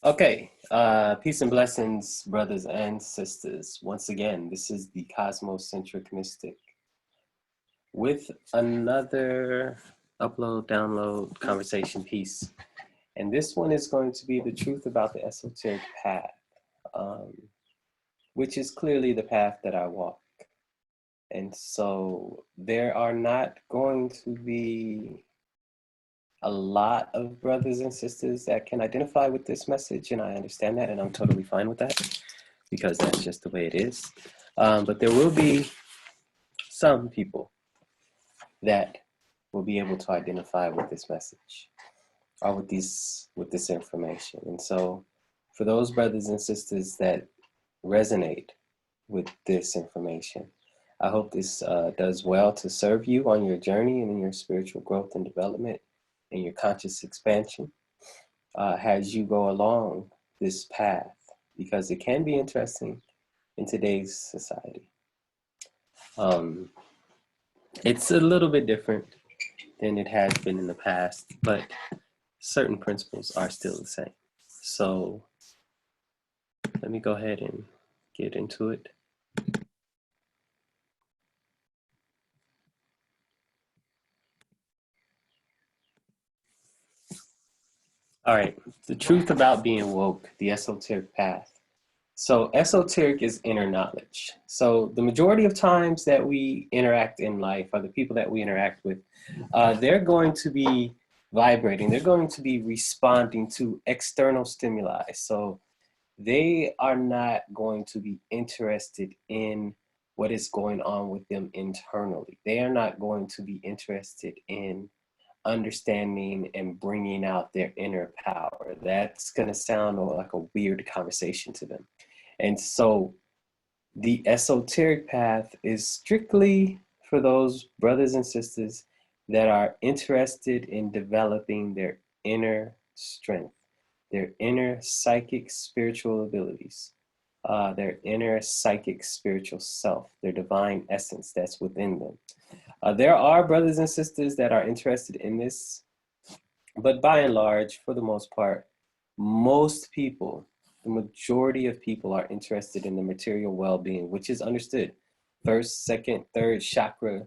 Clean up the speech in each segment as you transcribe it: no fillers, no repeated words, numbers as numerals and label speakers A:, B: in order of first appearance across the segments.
A: Okay, peace and blessings, brothers and sisters. Once again, this is the Cosmocentric Mystic with another upload, download conversation piece. And this one is going to be the truth about the esoteric path, which is clearly the path that I walk. And so there are not going to be a lot of brothers and sisters that can identify with this message, and I understand that, and I'm totally fine with that because that's just the way it is. But there will be some people that will be able to identify with this message or with this information. And so for those brothers and sisters that resonate with this information, I hope this does well to serve you on your journey and in your spiritual growth and development and your conscious expansion as you go along this path, because it can be interesting in today's society. It's a little bit different than it has been in the past, but certain principles are still the same. So let me go ahead and get into it. All right, the truth about being woke, the esoteric path. So esoteric is inner knowledge. So the majority of times that we interact in life, or the people that we interact with, they're going to be vibrating. They're going to be responding to external stimuli. So they are not going to be interested in what is going on with them internally. They are not going to be interested in understanding and bringing out their inner power. That's going to sound like a weird conversation to them. And so the esoteric path is strictly for those brothers and sisters that are interested in developing their inner strength, their inner psychic spiritual abilities, their inner psychic spiritual self, their divine essence that's within them. There are brothers and sisters that are interested in this, but by and large, for the most part, most people, the majority of people are interested in the material well-being, which is understood. First, second, third chakra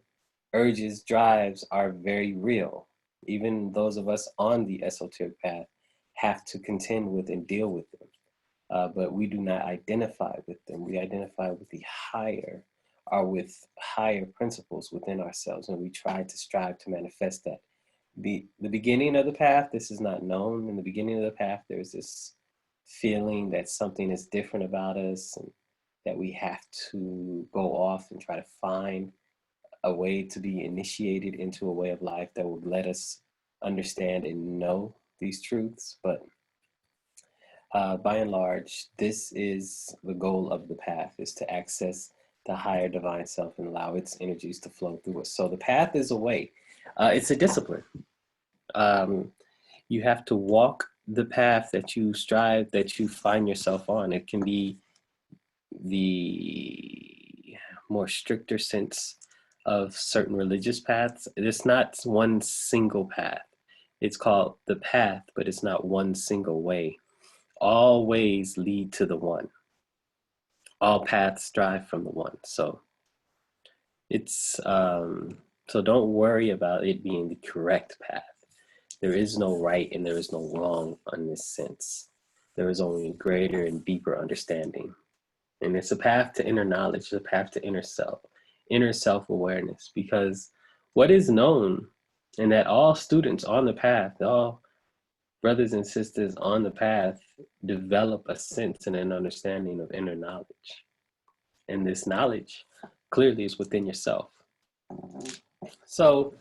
A: urges, drives are very real. Even those of us on the esoteric path have to contend with and deal with them. But we do not identify with them. We identify with the higher, or with higher principles within ourselves, and we try to strive to manifest that. The beginning of the path, this is not known. In the beginning of the path, there's this feeling that something is different about us and that we have to go off and try to find a way to be initiated into a way of life that would let us understand and know these truths. But by and large, this is the goal of the path, is to access the higher divine self and allow its energies to flow through us. So the path is a way. It's a discipline. You have to walk the path that you strive, that you find yourself on. It can be the more stricter sense of certain religious paths. It's not one single path. It's called the path, but it's not one single way. All ways lead to the one. All paths drive from the one. So it's so don't worry about it being the correct path. There is no right and there is no wrong in this sense. There is only greater and deeper understanding. And it's a path to inner knowledge, it's a path to inner self-awareness, because what is known, and that all students on the path, all brothers and sisters on the path, develop a sense and an understanding of inner knowledge. And this knowledge clearly is within yourself. So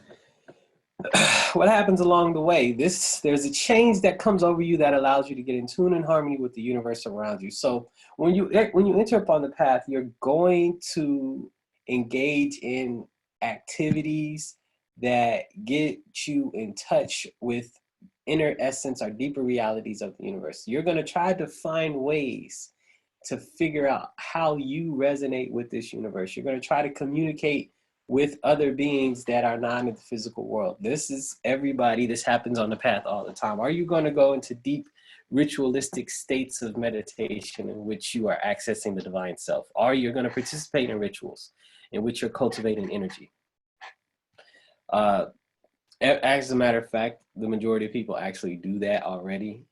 A: what happens along the way? There's a change that comes over you that allows you to get in tune and harmony with the universe around you. So when you enter upon the path, you're going to engage in activities that get you in touch with inner essence or deeper realities of the universe. You're going to try to find ways to figure out how you resonate with this universe. You're going to try to communicate with other beings that are not in the physical world. This is everybody. This happens on the path all the time. Are you going to go into deep ritualistic states of meditation in which you are accessing the divine self? Are you going to participate in rituals in which you're cultivating energy? As a matter of fact, the majority of people actually do that already.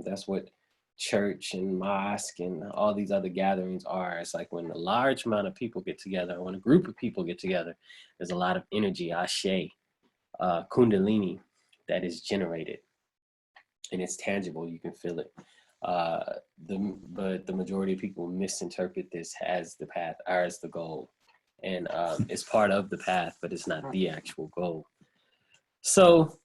A: That's what church and mosque and all these other gatherings are. It's like when a large amount of people get together, when a group of people get together, there's a lot of energy, ashe, kundalini, that is generated, and it's tangible. You can feel it. But the majority of people misinterpret this as the path or as the goal, and it's part of the path, but it's not the actual goal. So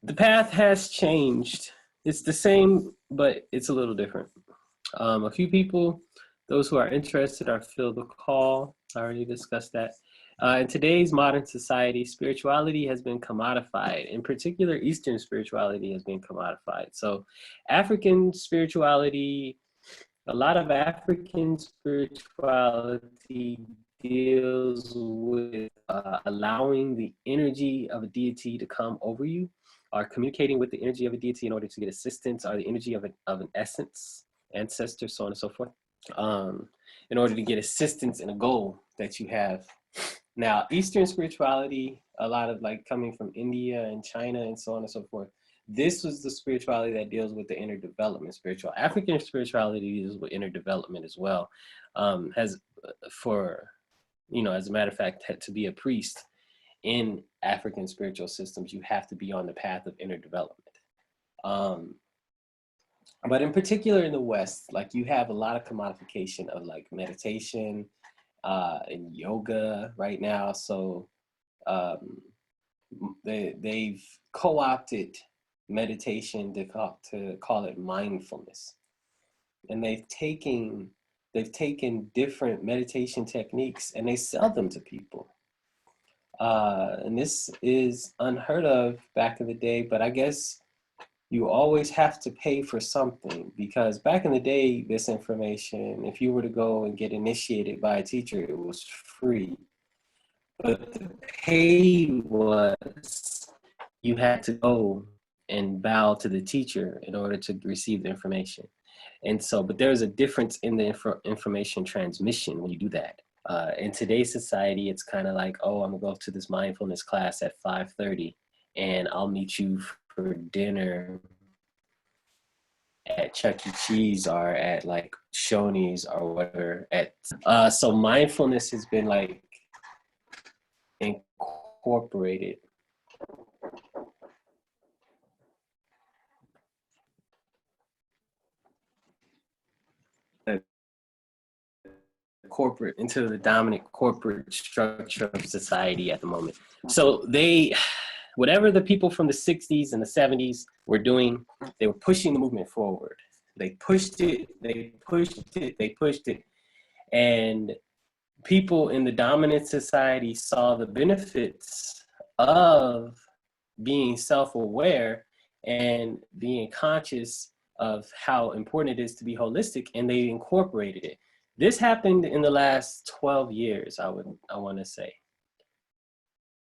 A: the path has changed. It's the same, but it's a little different. A few people, those who are interested, are feel the call. I already discussed that. In today's modern society, spirituality has been commodified. In particular, Eastern spirituality has been commodified. So African spirituality, a lot of African spirituality deals with allowing the energy of a deity to come over you, or communicating with the energy of a deity in order to get assistance, or the energy of an essence, ancestor, so on and so forth, in order to get assistance in a goal that you have. Now, Eastern spirituality, a lot of like coming from India and China and so on and so forth, this was the spirituality that deals with the inner development spiritual. African spirituality deals with inner development as well. As a matter of fact, to be a priest in African spiritual systems, you have to be on the path of inner development. But in particular in the West, like you have a lot of commodification of like meditation and yoga right now. So they've co-opted meditation to call it mindfulness, and they've taken different meditation techniques and they sell them to people. And this is unheard of back in the day, but I guess you always have to pay for something, because back in the day, this information, if you were to go and get initiated by a teacher, it was free. But the pay was you had to go and bow to the teacher in order to receive the information. And so, but there's a difference in the information transmission when you do that. In today's society, it's kind of like, oh, I'm gonna go to this mindfulness class at 5:30 and I'll meet you for dinner at Chuck E. Cheese or at like Shoney's or whatever. So mindfulness has been like incorporated. Into the dominant corporate structure of society at the moment. So whatever the people from the 60s and the 70s were doing, they were pushing the movement forward. They pushed it. And people in the dominant society saw the benefits of being self-aware and being conscious of how important it is to be holistic, and they incorporated it. This happened in the last 12 years, I want to say.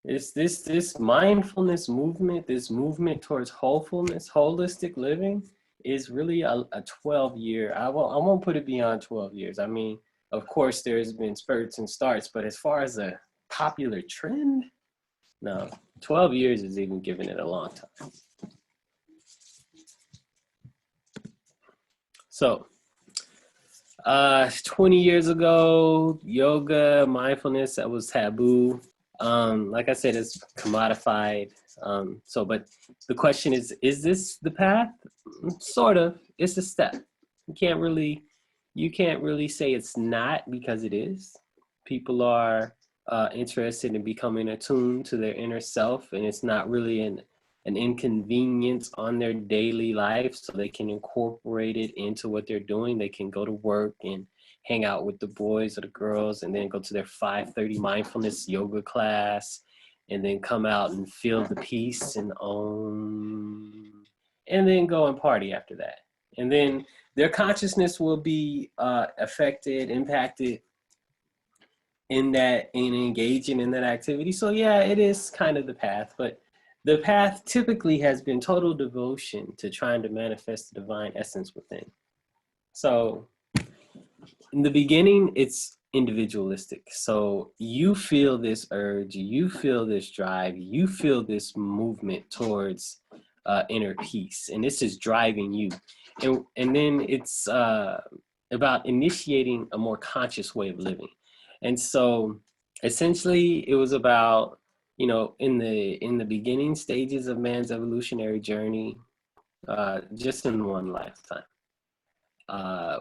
A: It's this mindfulness movement, this movement towards wholefulness, holistic living, is really a 12-year. I won't put it beyond 12 years. I mean, of course, there's been spurts and starts, but as far as a popular trend, no, 12 years is even giving it a long time. So, 20 years ago, yoga, mindfulness, that was taboo. Like I said, it's commodified. But the question is this the path? Sort of. It's a step. You can't really say it's not, because it is. People are interested in becoming attuned to their inner self, and it's not really an inconvenience on their daily life, so they can incorporate it into what they're doing. They can go to work and hang out with the boys or the girls, and then go to their 5:30 mindfulness yoga class, and then come out and feel the peace and and then go and party after that. And then their consciousness will be affected, impacted in engaging in that activity. So yeah, it is kind of the path, but the path typically has been total devotion to trying to manifest the divine essence within. So in the beginning, it's individualistic. So you feel this urge, you feel this drive, you feel this movement towards inner peace, and this is driving you. And then it's about initiating a more conscious way of living. And so essentially it was about, you know, in the beginning stages of man's evolutionary journey, just in one lifetime,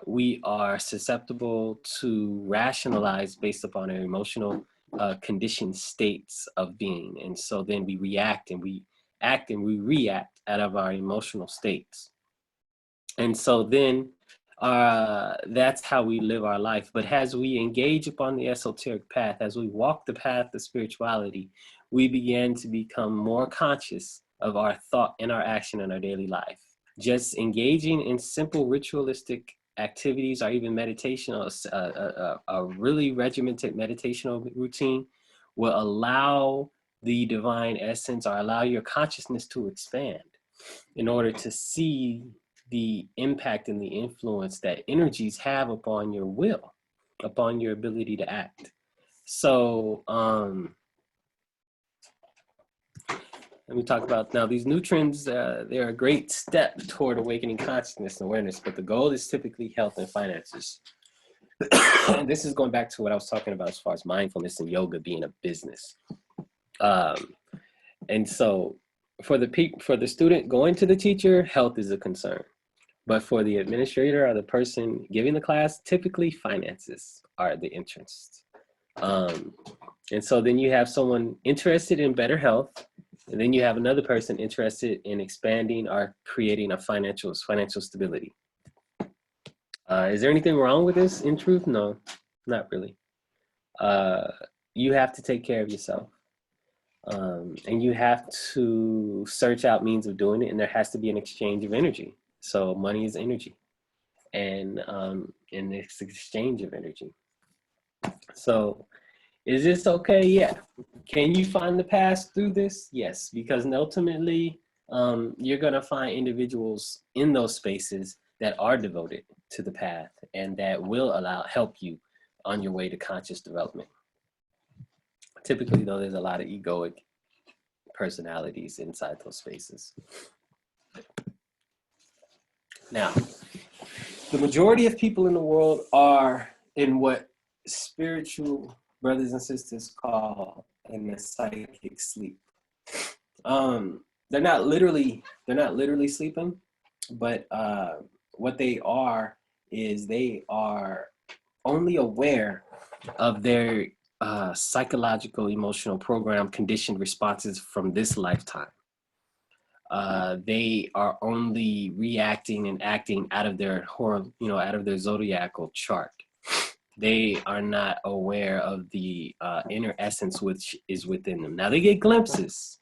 A: we are susceptible to rationalize based upon our emotional conditioned states of being. And so then we react and we act and we react out of our emotional states. And so then that's how we live our life. But as we engage upon the esoteric path, as we walk the path of spirituality, we begin to become more conscious of our thought and our action in our daily life. Just engaging in simple ritualistic activities or even meditation, or a really regimented meditational routine will allow the divine essence or allow your consciousness to expand in order to see the impact and the influence that energies have upon your will, upon your ability to act. So let me talk about now these new trends. They're a great step toward awakening consciousness and awareness, but the goal is typically health and finances. And this is going back to what I was talking about as far as mindfulness and yoga being a business. And so for the student going to the teacher, health is a concern. But for the administrator or the person giving the class, typically finances are the interest. And so then you have someone interested in better health, and then you have another person interested in expanding or creating a financial stability. Is there anything wrong with this? In truth, no, not really. You have to take care of yourself. And you have to search out means of doing it, and there has to be an exchange of energy. So money is energy, and it's exchange of energy. So is this okay? Yeah. Can you find the path through this? Yes, because ultimately you're going to find individuals in those spaces that are devoted to the path and that will help you on your way to conscious development. Typically, though, there's a lot of egoic personalities inside those spaces. Now, the majority of people in the world are in what spiritual brothers and sisters call in the psychic sleep. They're not literally sleeping, but what they are is they are only aware of their psychological, emotional program conditioned responses from this lifetime. They are only reacting and acting out of their out of their zodiacal chart. They are not aware of the inner essence which is within them. Now they get glimpses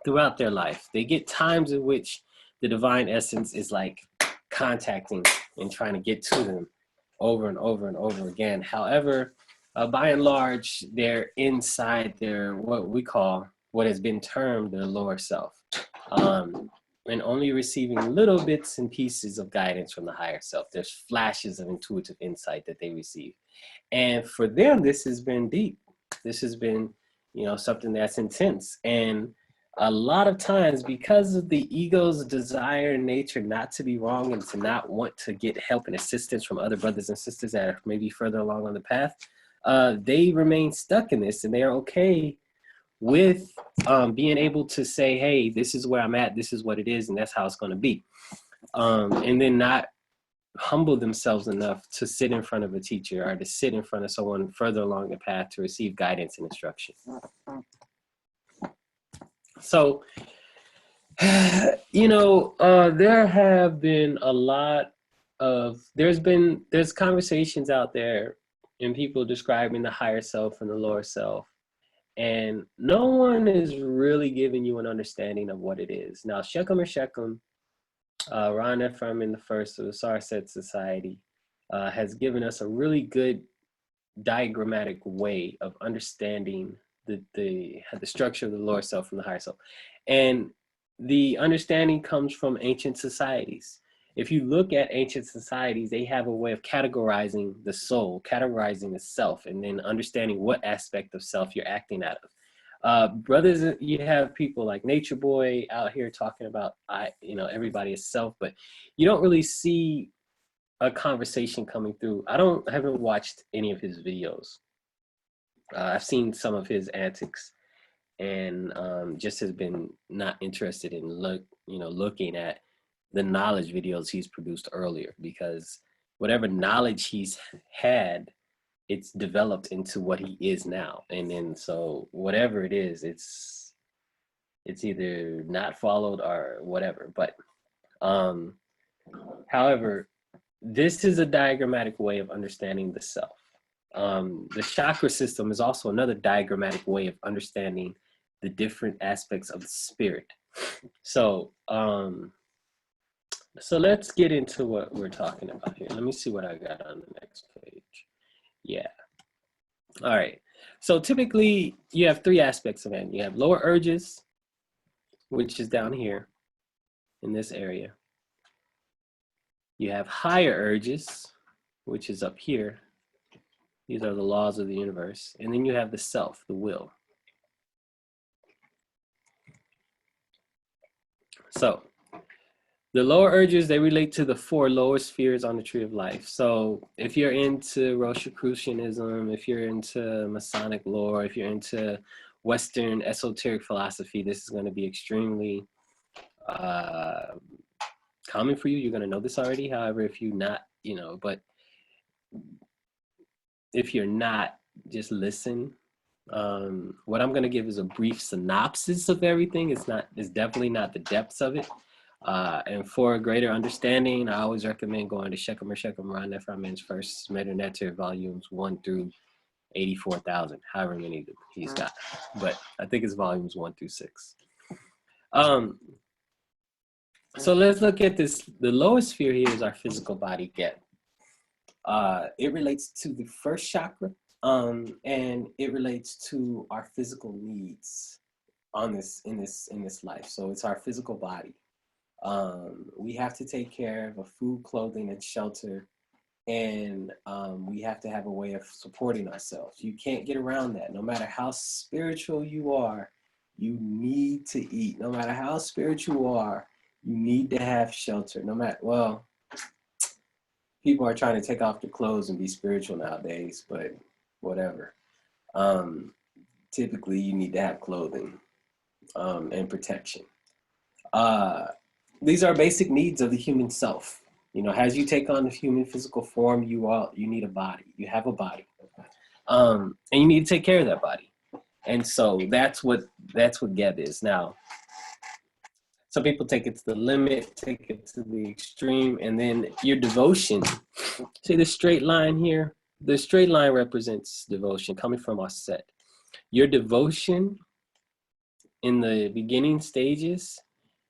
A: throughout their life. They get times in which the divine essence is like contacting and trying to get to them over and over and over again. However, by and large, they're inside their what has been termed their lower self, and only receiving little bits and pieces of guidance from the higher self. There's flashes of intuitive insight that they receive, and for them, this has been deep. This has been, something that's intense. And a lot of times, because of the ego's desire and nature not to be wrong and to not want to get help and assistance from other brothers and sisters that are maybe further along on the path, they remain stuck in this, and they are okay with being able to say, hey, this is where I'm at, this is what it is, and that's how it's going to be. And then not humble themselves enough to sit in front of a teacher or to sit in front of someone further along the path to receive guidance and instruction. So, there have been a lot of, there's conversations out there and people describing the higher self and the lower self. And no one is really giving you an understanding of what it is. Now, Shechem or Shechem, Ron Ephraim in the first of the Sarset Society, has given us a really good diagrammatic way of understanding the structure of the lower self from the higher self. And the understanding comes from ancient societies. If you look at ancient societies, they have a way of categorizing the soul, categorizing the self, and then understanding what aspect of self you're acting out of. Brothers, you have people like Nature Boy out here talking about, everybody is self, but you don't really see a conversation coming through. I haven't watched any of his videos. I've seen some of his antics, and just has been not interested in looking at the knowledge videos he's produced earlier, because whatever knowledge he's had, it's developed into what he is now. And then so whatever it is, it's either not followed or whatever. But however, this is a diagrammatic way of understanding the self. The chakra system is also another diagrammatic way of understanding the different aspects of the spirit. So let's get into what we're talking about here. Let me see what I got on the next page. Yeah. All right. So typically you have three aspects of it. You have lower urges, which is down here in this area. You have higher urges, which is up here. These are the laws of the universe. And then you have the self, the will. So the lower urges, they relate to the four lower spheres on the tree of life. So if you're into Rosicrucianism, if you're into Masonic lore, if you're into Western esoteric philosophy, this is going to be extremely common for you. You're going to know this already. However, if you're not, but if you're not, just listen. What I'm going to give is a brief synopsis of everything. It's definitely not the depths of it. And for a greater understanding, I always recommend going to Shechem Ron Ephraim's First Meter volumes 1 through 84,000, however many he's got. But I think it's volumes 1 through 6. So let's look at this. The lowest sphere here is our physical body get. It relates to the first chakra, and it relates to our physical needs in this life. So it's our physical body. We have to take care of food, clothing, and shelter, and we have to have a way of supporting ourselves. You can't get around that. No matter how spiritual you are, you need to eat. No matter how spiritual you are, you need to have shelter. People are trying to take off their clothes and be spiritual nowadays, but whatever. Typically, you need to have clothing and protection. These are basic needs of the human self. As you take on the human physical form, you need a body. You have a body, and you need to take care of that body. And so that's what Geb is. Now, some people take it to the limit, take it to the extreme, and then your devotion. See the straight line here? The straight line represents devotion coming from our set. Your devotion in the beginning stages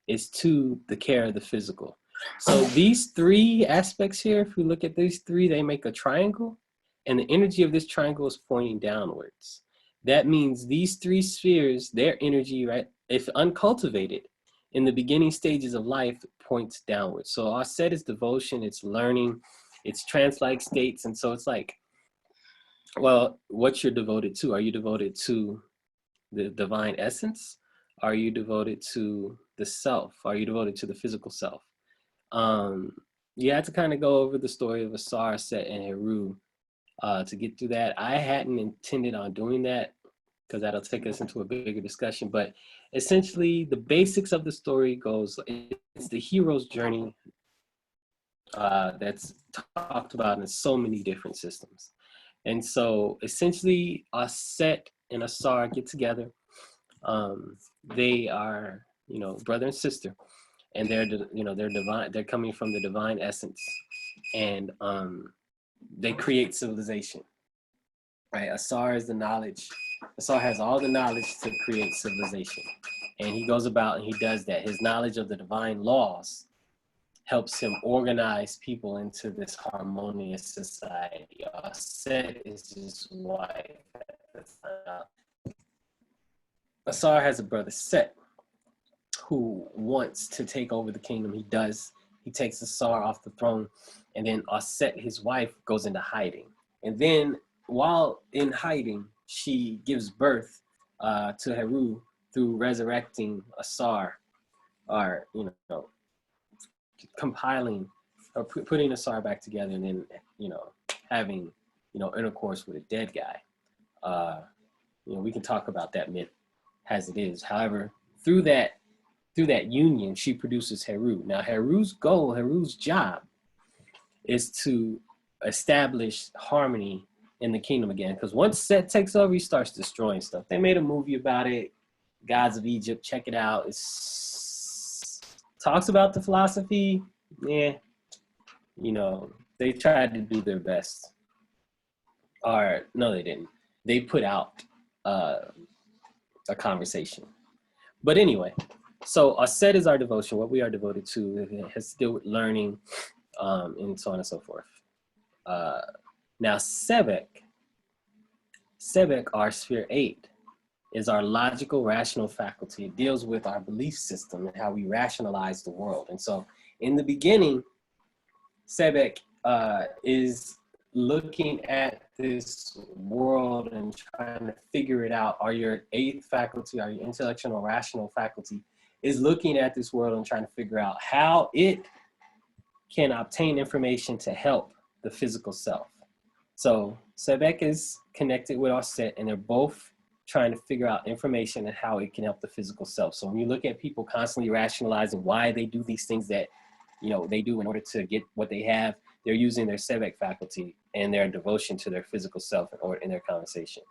A: is to the care of the physical. So these three aspects here, if we look at these three, they make a triangle, and the energy of this triangle is pointing downwards. That means these three spheres, their energy, right, if uncultivated, in the beginning stages of life, points downwards. So our set is devotion, it's learning, it's trance-like states. And so it's like, well, what you're devoted to. Are you devoted to the divine essence? Are you devoted to the self? Are you devoted to the physical self? You had to kind of go over the story of Asar, Set, and Heru to get through that. I hadn't intended on doing that because that'll take us into a bigger discussion. But essentially, the basics of the story goes, it's the hero's journey that's talked about in so many different systems. And so essentially, Set and Asar get together. They are, brother and sister, and they're divine. They're coming from the divine essence, and they create civilization. Right? Asar is the knowledge. Asar has all the knowledge to create civilization, and he goes about and he does that. His knowledge of the divine laws helps him organize people into this harmonious society. Set is his wife at the time. Asar has a brother, Set, who wants to take over the kingdom. He does. He takes Asar off the throne, and then Set, his wife, goes into hiding. And then while in hiding, she gives birth to Heru through resurrecting Asar, or, compiling or putting Asar back together, and then, having, intercourse with a dead guy. We can talk about that myth as it is. However, through that union, she produces Heru. Now, Heru's goal, Heru's job, is to establish harmony in the kingdom again. Because once Set takes over, he starts destroying stuff. They made a movie about it, Gods of Egypt. Check it out. It's talks about the philosophy. Yeah, they tried to do their best. Or no, they didn't. They put out a conversation. But anyway, so Aset is our devotion. What we are devoted to has to do with learning, and so on and so forth. Now, Sebek, our sphere 8, is our logical, rational faculty. It deals with our belief system and how we rationalize the world. And so in the beginning, Sebek is looking at this world and trying to figure it out. Or your 8th faculty, or your intellectual or rational faculty, is looking at this world and trying to figure out how it can obtain information to help the physical self. So Sebek is connected with Aset, and they're both trying to figure out information and how it can help the physical self. So when you look at people constantly rationalizing why they do these things that they do in order to get what they have, they're using their Sebek faculty and their devotion to their physical self in their conversation.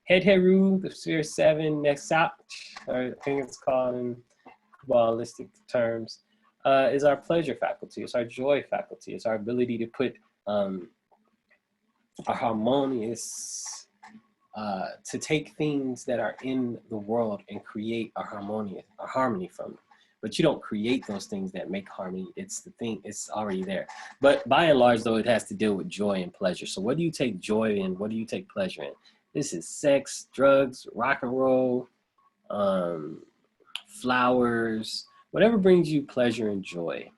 A: Het Heru, the sphere 7, Nexat, or I think it's called in Kabbalistic terms, is our pleasure faculty. It's our joy faculty. It's our ability to put a harmonious, to take things that are in the world and create a harmony from them. But you don't create those things that make harmony. It's the thing, it's already there. But by and large, though, it has to deal with joy and pleasure. So what do you take joy in? What do you take pleasure in? This is sex, drugs, rock and roll, flowers, whatever brings you pleasure and joy.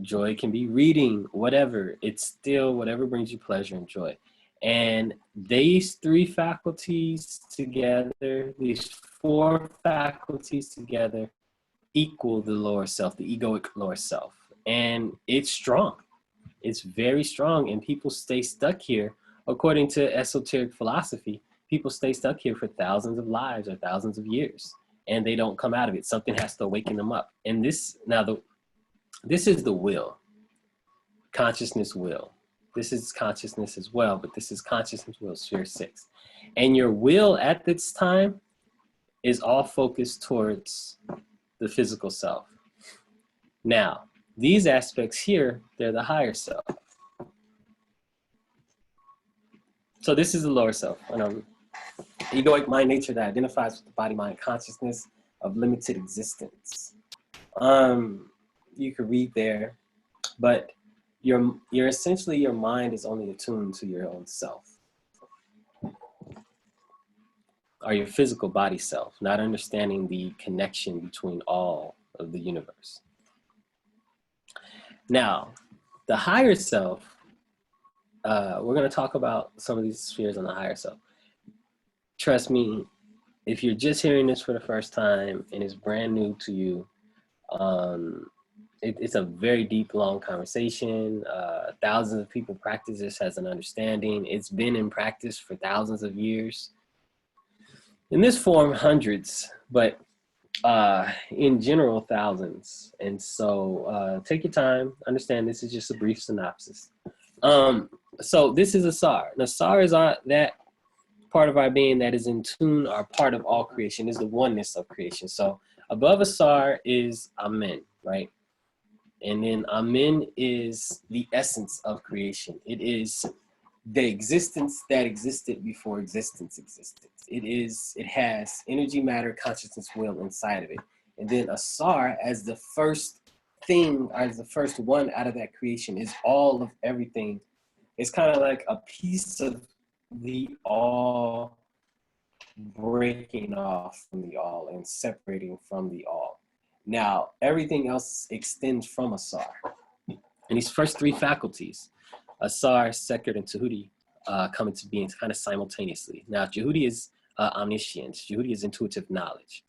A: Joy can be reading, whatever. It's still whatever brings you pleasure and joy. And these 3 faculties together, these 4 faculties together, equal the lower self, the egoic lower self. And it's strong. It's very strong. And people stay stuck here. According to esoteric philosophy, people stay stuck here for thousands of lives or thousands of years, and they don't come out of it. Something has to awaken them up. And this is the will, consciousness will. This is consciousness as well, but this is consciousness will, sphere 6. And your will at this time is all focused towards the physical self. Now, these aspects here, they're the higher self. So this is the lower self, egoic mind nature that identifies with the body, mind, consciousness of limited existence. You could read there, but you're essentially, your mind is only attuned to your own self, or your physical body self, not understanding the connection between all of the universe. Now, the higher self, we're going to talk about some of these spheres on the higher self. Trust me, if you're just hearing this for the first time and it's brand new to you, it's a very deep, long conversation. Thousands of people practice this as an understanding. It's been in practice for thousands of years. In this form, hundreds, but in general, thousands. And so take your time, understand this is just a brief synopsis. So this is Asar. Now, Asar is that part of our being that is in tune, or part of all creation, is the oneness of creation. So above Asar is Amen, right? And then Amen is the essence of creation. It is the existence that existed before existence existed. It has energy, matter, consciousness, will inside of it. And then Asar as the first thing, as the first one out of that creation, is all of everything. It's kind of like a piece of the all breaking off from the all and separating from the all. Now, everything else extends from Asar. And these first three faculties, Asar, Sekert, and Tahuti, come into being kind of simultaneously. Now, Jehudi is omniscience. Jehudi is intuitive knowledge.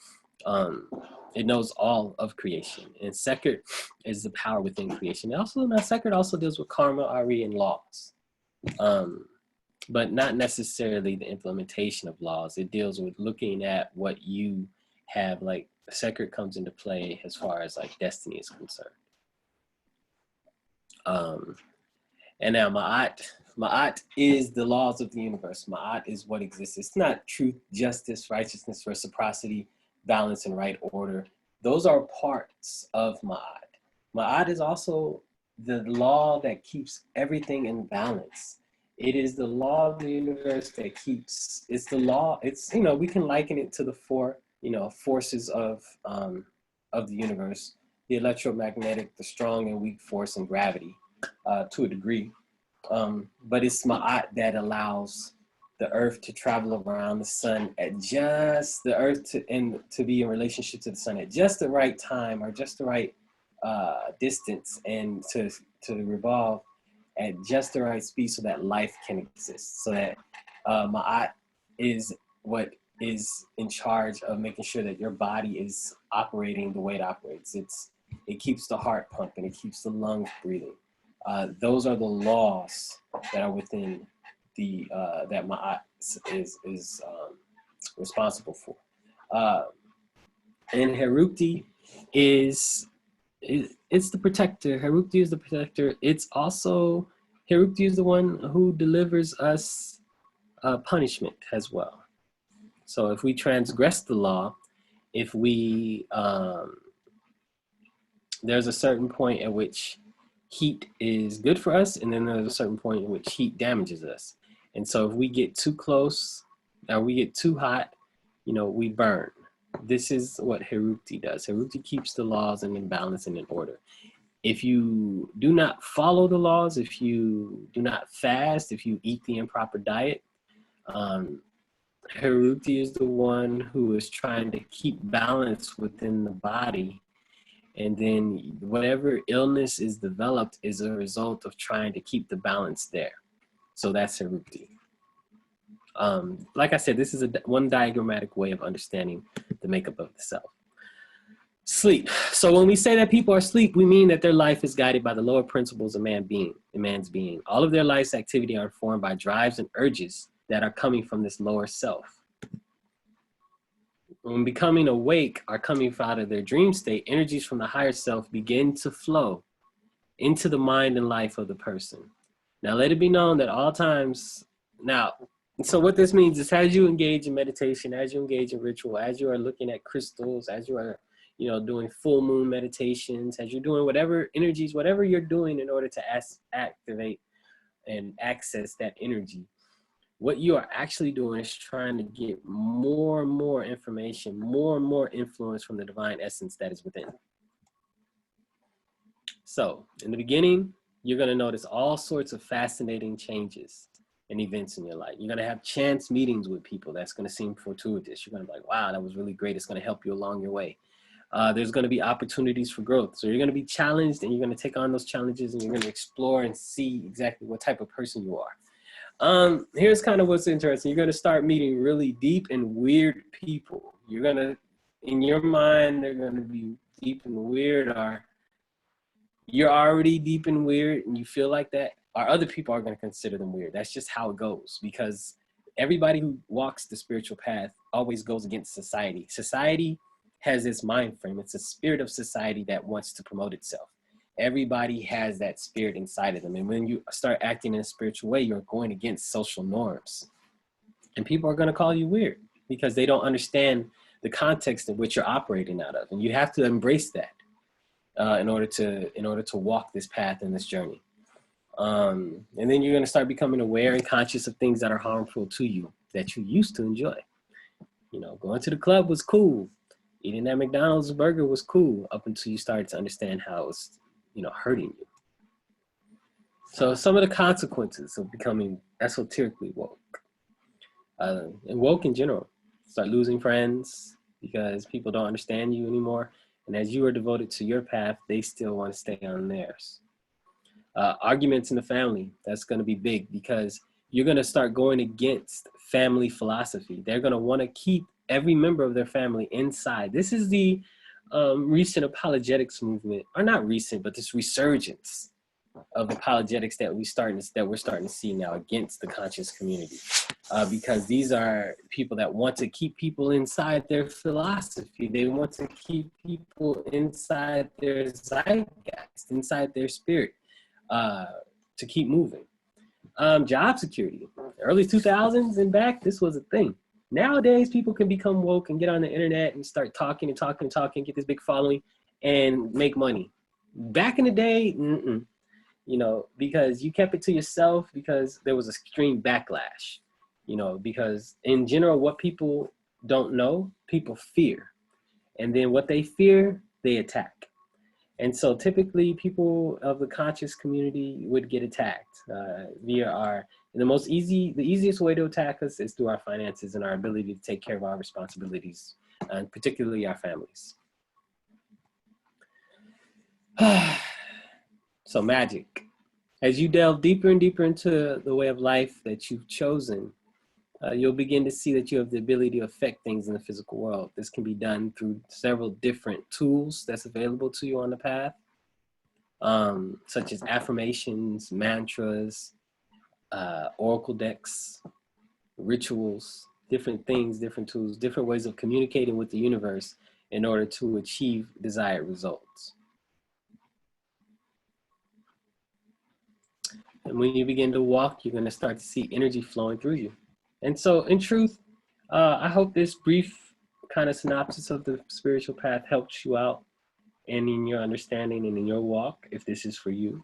A: It knows all of creation. And Sekert is the power within creation. Now, Sekert also deals with karma, Ari, and laws. But not necessarily the implementation of laws. It deals with looking at what you have, like Sekert comes into play as far as like destiny is concerned. And now Ma'at is the laws of the universe. Ma'at is what exists. It's not truth, justice, righteousness, reciprocity, balance, and right order. Those are parts of Ma'at. Ma'at is also the law that keeps everything in balance. It is the law of the universe that keeps, it's the law, it's, you know, we can liken it to the four, you know, forces of the universe, the electromagnetic, the strong and weak force, and gravity to a degree. But it's Ma'at that allows the earth to travel around the sun at just the earth to be in relationship to the sun at just the right time, or just the right distance, and to revolve at just the right speed so that life can exist. So that Ma'at is what is in charge of making sure that your body is operating the way it operates. It keeps the heart pumping, it keeps the lungs breathing. Those are the laws that are within the that Ma'at is responsible for. And Herukti it's the protector. Herukti is the protector. It's also, Herukti is the one who delivers us punishment as well. So if we transgress the law, if we, there's a certain point at which heat is good for us, and then there's a certain point at which heat damages us. And so if we get too close, or we get too hot, you know, we burn. This is what Herukti does. Herukti keeps the laws in balance and in order. If you do not follow the laws, if you do not fast, if you eat the improper diet, Herukti is the one who is trying to keep balance within the body. And then whatever illness is developed is a result of trying to keep the balance there. So that's Herukti. Like I said, this is one diagrammatic way of understanding the makeup of the self. Sleep. So when we say that people are asleep, we mean that their life is guided by the lower principles of man's being. All of their life's activity are informed by drives and urges that are coming from this lower self. When becoming awake are coming out of their dream state, energies from the higher self begin to flow into the mind and life of the person. Now, let it be known that all times, so what this means is, as you engage in meditation, as you engage in ritual, as you are looking at crystals, as you are, you know, doing full moon meditations, as you're doing whatever energies, whatever you're doing in order to activate and access that energy, what you are actually doing is trying to get more and more information, more and more influence from the divine essence that is within. So in the beginning, you're going to notice all sorts of fascinating changes and events in your life. You're going to have chance meetings with people that's going to seem fortuitous. You're going to be like, wow, that was really great. It's going to help you along your way. There's going to be opportunities for growth. So you're going to be challenged, and you're going to take on those challenges, and you're going to explore and see exactly what type of person you are. Here's kind of what's interesting. You're going to start meeting really deep and weird people. You're going to, in your mind, they're going to be deep and weird, or you're already deep and weird and you feel like that, or other people are going to consider them weird. That's just how it goes, because everybody who walks the spiritual path always goes against society. Society has this mind frame. It's a spirit of society that wants to promote itself. Everybody has that spirit inside of them. And when you start acting in a spiritual way, you're going against social norms. And people are going to call you weird because they don't understand the context in which you're operating out of. And you have to embrace that in order to walk this path and this journey. And then you're going to start becoming aware and conscious of things that are harmful to you that you used to enjoy. You know, going to the club was cool. Eating that McDonald's burger was cool up until you started to understand how it was, hurting you. So some of the consequences of becoming esoterically woke, and woke in general, start losing friends because people don't understand you anymore. And as you are devoted to your path, they still want to stay on theirs. Arguments in the family, that's going to be big because you're going to start going against family philosophy. They're going to want to keep every member of their family inside. This is the recent apologetics movement, or not recent, but this resurgence of apologetics that we're starting to see now against the conscious community, because these are people that want to keep people inside their philosophy. They want to keep people inside their zeitgeist, inside their spirit, to keep moving. Job security, early 2000s and back, this was a thing. Nowadays, people can become woke and get on the internet and start talking, get this big following, and make money. Back in the day, because you kept it to yourself because there was extreme backlash, because in general, what people don't know, people fear. And then what they fear, they attack. And so typically people of the conscious community would get attacked via the easiest way to attack us is through our finances and our ability to take care of our responsibilities, and particularly our families. So magic. As you delve deeper and deeper into the way of life that you've chosen, you'll begin to see that you have the ability to affect things in the physical world. This can be done through several different tools that's available to you on the path, such as affirmations, mantras, oracle decks, rituals, different things, different tools, different ways of communicating with the universe in order to achieve desired results. And when you begin to walk, you're going to start to see energy flowing through you. And so, in truth, I hope this brief kind of synopsis of the spiritual path helps you out and in your understanding and in your walk, if this is for you.